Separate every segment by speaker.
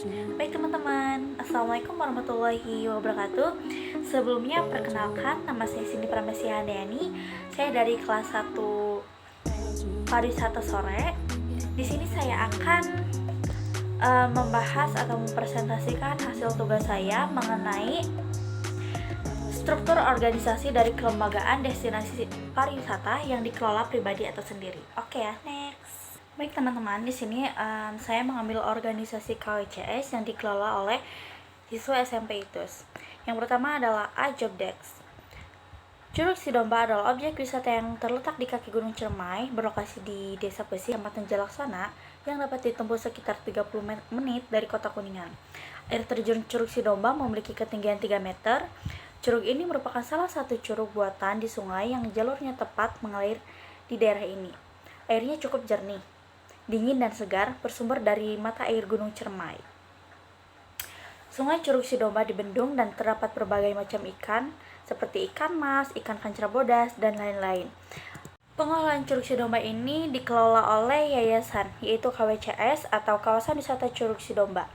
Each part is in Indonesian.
Speaker 1: Baik teman-teman, Assalamualaikum warahmatullahi wabarakatuh. Sebelumnya perkenalkan, nama saya Cindy Pramesya Handayani. Saya dari kelas 1 Pariwisata Sore. Di sini saya akan membahas atau mempresentasikan hasil tugas saya mengenai struktur organisasi dari kelembagaan destinasi pariwisata yang dikelola pribadi atau sendiri. Oke ya, next. Baik teman-teman, di sini saya mengambil organisasi KWCS yang dikelola oleh siswa SMP ITUS. Yang pertama adalah Ajobdex. Curug Sidomba adalah objek wisata yang terletak di kaki Gunung Ciremai, berlokasi di Desa Besi, Kecamatan Jalaksana, yang dapat ditempuh sekitar 30 menit dari Kota Kuningan. Air terjun Curug Sidomba memiliki ketinggian 3 meter. Curug ini merupakan salah satu curug buatan di sungai yang jalurnya tepat mengalir di daerah ini. Airnya cukup jernih, dingin dan segar, bersumber dari mata air Gunung Ciremai. Sungai Curug Sidomba dibendung dan terdapat berbagai macam ikan, seperti ikan mas, ikan kancrabodas, dan lain-lain. Pengelolaan Curug Sidomba ini dikelola oleh yayasan, yaitu KWCS atau Kawasan Wisata Curug Sidomba,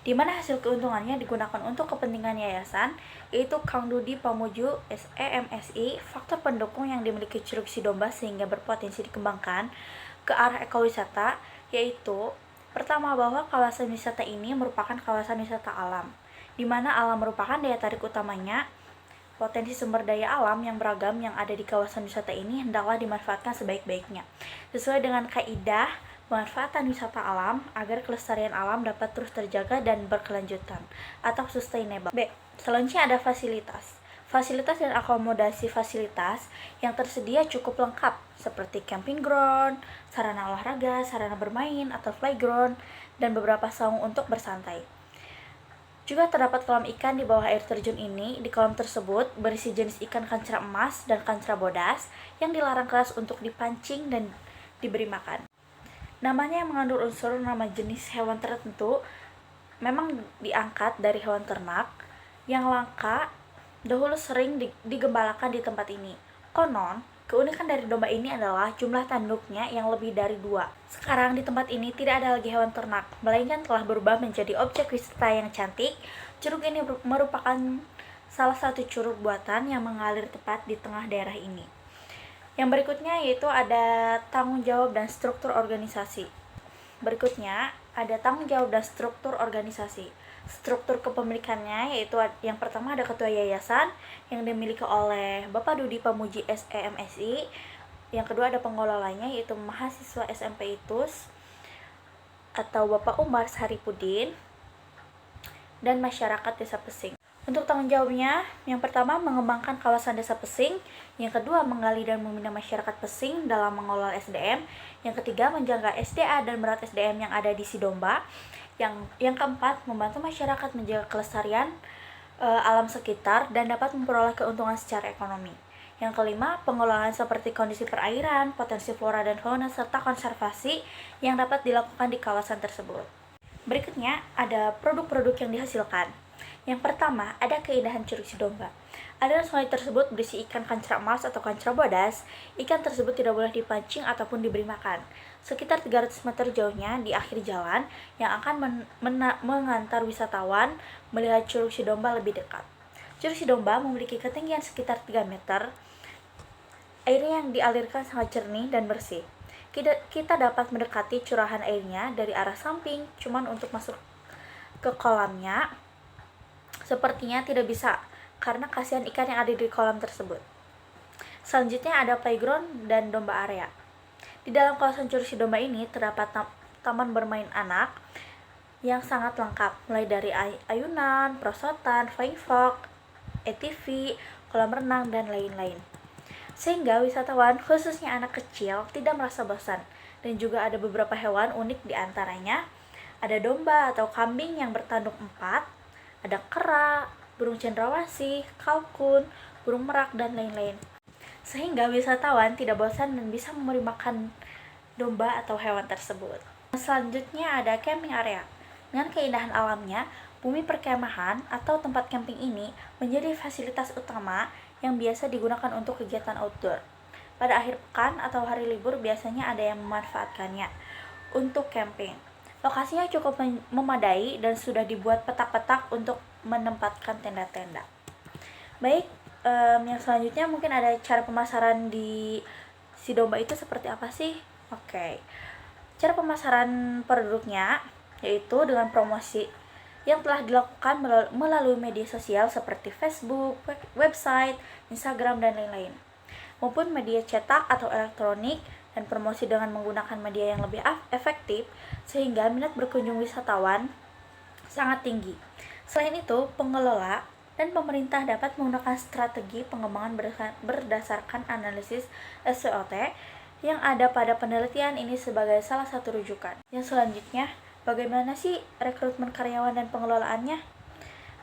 Speaker 1: di mana hasil keuntungannya digunakan untuk kepentingan yayasan, yaitu Kang Dudi Pamuju SEMSI. Faktor pendukung yang dimiliki Curug Sidomba sehingga berpotensi dikembangkan ke arah ekowisata, yaitu pertama, bahwa kawasan wisata ini merupakan kawasan wisata alam, di mana alam merupakan daya tarik utamanya. Potensi sumber daya alam yang beragam yang ada di kawasan wisata ini hendaklah dimanfaatkan sebaik-baiknya, sesuai dengan kaidah pemanfaatan wisata alam agar kelestarian alam dapat terus terjaga dan berkelanjutan atau sustainable. B. Selanjutnya ada fasilitas. Fasilitas dan akomodasi fasilitas yang tersedia cukup lengkap, seperti camping ground, sarana olahraga, sarana bermain atau playground, dan beberapa saung untuk bersantai. Juga terdapat kolam ikan di bawah air terjun ini. Di kolam tersebut berisi jenis ikan kancra emas dan kancra bodas yang dilarang keras untuk dipancing dan diberi makan. Namanya yang mengandung unsur nama jenis hewan tertentu memang diangkat dari hewan ternak yang langka dahulu sering digembalakan di tempat ini. Konon, keunikan dari domba ini adalah jumlah tanduknya yang lebih dari 2. Sekarang di tempat ini tidak ada lagi hewan ternak, melainkan telah berubah menjadi objek wisata yang cantik. Curug ini merupakan salah satu curug buatan yang mengalir tepat di tengah daerah ini. Yang berikutnya yaitu ada tanggung jawab dan struktur organisasi. Berikutnya ada tanggung jawab dan struktur organisasi. Struktur kepemilikannya yaitu yang pertama ada ketua yayasan yang dimiliki oleh Bapak Dudi Pamuji SEMSI. Yang kedua ada pengelolanya yaitu mahasiswa SMP ITUS atau Bapak Umar Saripudin dan masyarakat Desa Pesing. Untuk tanggung jawabnya, yang pertama mengembangkan kawasan Desa Pesing, yang kedua menggali dan membina masyarakat Pesing dalam mengelola SDM, yang ketiga menjaga SDA dan berat SDM yang ada di Sidomba, yang keempat membantu masyarakat menjaga kelestarian alam sekitar dan dapat memperoleh keuntungan secara ekonomi. Yang kelima, pengelolaan seperti kondisi perairan, potensi flora dan fauna, serta konservasi yang dapat dilakukan di kawasan tersebut. Berikutnya ada produk-produk yang dihasilkan. Yang pertama, ada keindahan Curug Sidomba. Aliran sungai tersebut berisi ikan kancra emas atau kancra bodas. Ikan tersebut tidak boleh dipancing ataupun diberi makan. Sekitar 300 meter jauhnya di akhir jalan yang akan mengantar wisatawan melihat Curug Sidomba lebih dekat. Curug Sidomba memiliki ketinggian sekitar 3 meter. Airnya yang dialirkan sangat jernih dan bersih. Kita dapat mendekati curahan airnya dari arah samping, cuman untuk masuk ke kolamnya sepertinya tidak bisa karena kasihan ikan yang ada di kolam tersebut. Selanjutnya ada playground dan domba area. Di dalam kawasan Curug Sidomba ini terdapat taman bermain anak yang sangat lengkap, mulai dari ayunan, perosotan, flying fox, ATV, kolam renang, dan lain-lain. Sehingga wisatawan, khususnya anak kecil, tidak merasa bosan. Dan juga ada beberapa hewan unik di antaranya. Ada domba atau kambing yang bertanduk 4, ada kera, burung cendrawasih, kalkun, burung merak, dan lain-lain. Sehingga wisatawan tidak bosan dan bisa memberi makan domba atau hewan tersebut. Selanjutnya ada camping area. Dengan keindahan alamnya, bumi perkemahan atau tempat camping ini menjadi fasilitas utama yang biasa digunakan untuk kegiatan outdoor. Pada akhir pekan atau hari libur biasanya ada yang memanfaatkannya untuk camping. Lokasinya cukup memadai dan sudah dibuat petak-petak untuk menempatkan tenda-tenda. Baik, yang selanjutnya mungkin ada cara pemasaran di si domba itu seperti apa sih? Oke. Cara pemasaran produknya yaitu dengan promosi yang telah dilakukan melalui media sosial seperti Facebook, website, Instagram, dan lain-lain, maupun media cetak atau elektronik, dan promosi dengan menggunakan media yang lebih efektif sehingga minat berkunjung wisatawan sangat tinggi. Selain itu, pengelola dan pemerintah dapat menggunakan strategi pengembangan berdasarkan analisis SWOT yang ada pada penelitian ini sebagai salah satu rujukan. Yang selanjutnya, bagaimana sih rekrutmen karyawan dan pengelolaannya?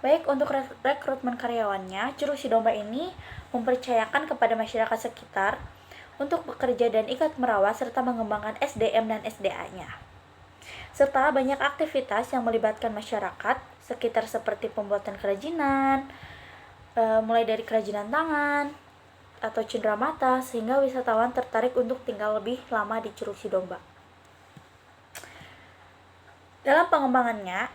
Speaker 1: Baik, untuk rekrutmen karyawannya, Curug Si Domba ini mempercayakan kepada masyarakat sekitar untuk bekerja dan ikut merawat serta mengembangkan SDM dan SDA-nya. Serta banyak aktivitas yang melibatkan masyarakat sekitar seperti pembuatan kerajinan, mulai dari kerajinan tangan atau cenderamata, sehingga wisatawan tertarik untuk tinggal lebih lama di Curug Si Domba. Dalam pengembangannya,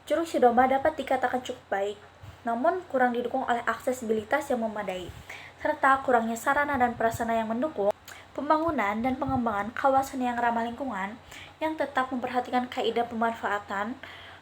Speaker 1: Curug Si Domba dapat dikatakan cukup baik, namun kurang didukung oleh aksesibilitas yang memadai, serta kurangnya sarana dan prasarana yang mendukung pembangunan dan pengembangan kawasan yang ramah lingkungan yang tetap memperhatikan kaidah pemanfaatan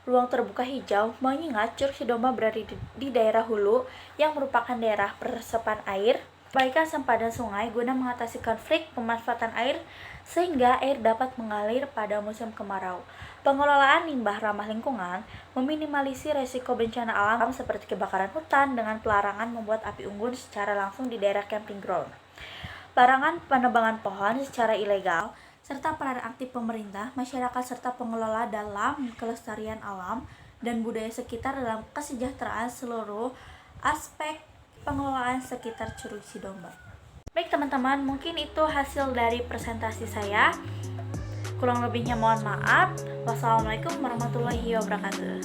Speaker 1: ruang terbuka hijau, mengingat Curug Si Domba berada di daerah hulu yang merupakan daerah peresapan air, perbaikan sempadan sungai guna mengatasi konflik pemanfaatan air sehingga air dapat mengalir pada musim kemarau. Pengelolaan limbah ramah lingkungan meminimalisir resiko bencana alam seperti kebakaran hutan dengan pelarangan membuat api unggun secara langsung di daerah camping ground, larangan penebangan pohon secara ilegal, serta peran aktif pemerintah, masyarakat, serta pengelola dalam kelestarian alam dan budaya sekitar dalam kesejahteraan seluruh aspek pengelolaan sekitar Curug Si Domba. Baik teman-teman, mungkin itu hasil dari presentasi saya. Kurang lebihnya mohon maaf. Wassalamualaikum warahmatullahi wabarakatuh.